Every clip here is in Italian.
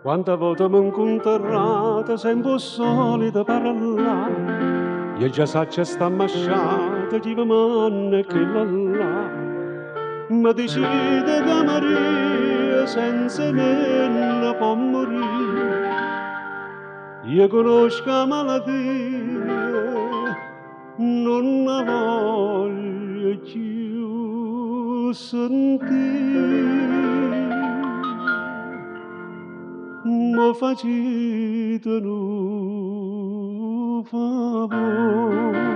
Quante volte mi incontrate sempre solita parlare, io già so che sta masciata, chi mi manna e che là. Ma decide che Maria senza me non può morire. Io conosco la malattia, non la voglio più sentire. Ma facete un favore.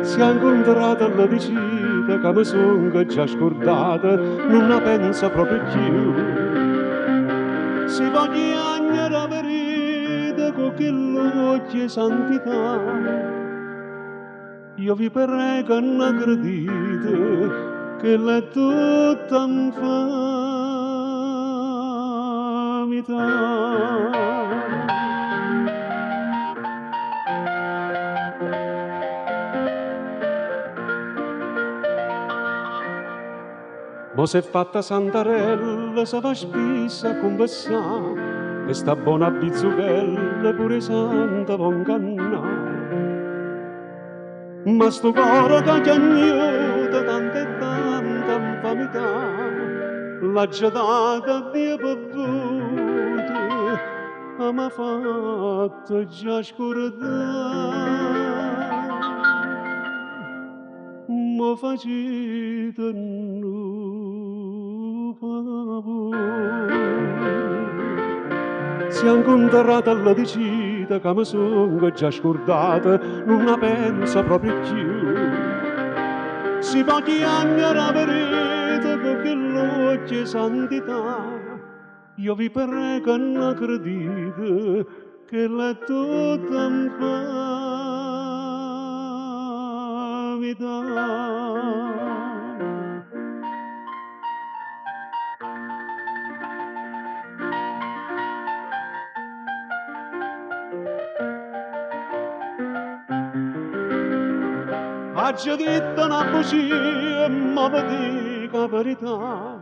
Si è incontrata alla vicina che mi sono già scordata, non la pensa proprio più. Si va chiagnare la verità con che l'occhio santità. Io vi prego non aggredite che l'è tutta infamità. Mo s'è fatta Santarella, se va spissa a conversare, e sta buona bizzughella pure santa va ingannare. Ma sto cuore che chiagnuta tanta e tanta infamità, l'ha già data Dio perduta, ma m'ha fatto già scordare. Ma facete un favore. Si è incontrata alla vicina che mi sono già scordata, non la pensa proprio più. Si va chiagnare la verità con che l'occhio santità. Io vi prego non aggredite che l'è tutta infamità. Ha già detto una bugia, ma vi dico la verità,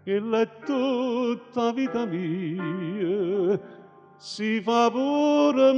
che l'è tutta vita mia, si fa pure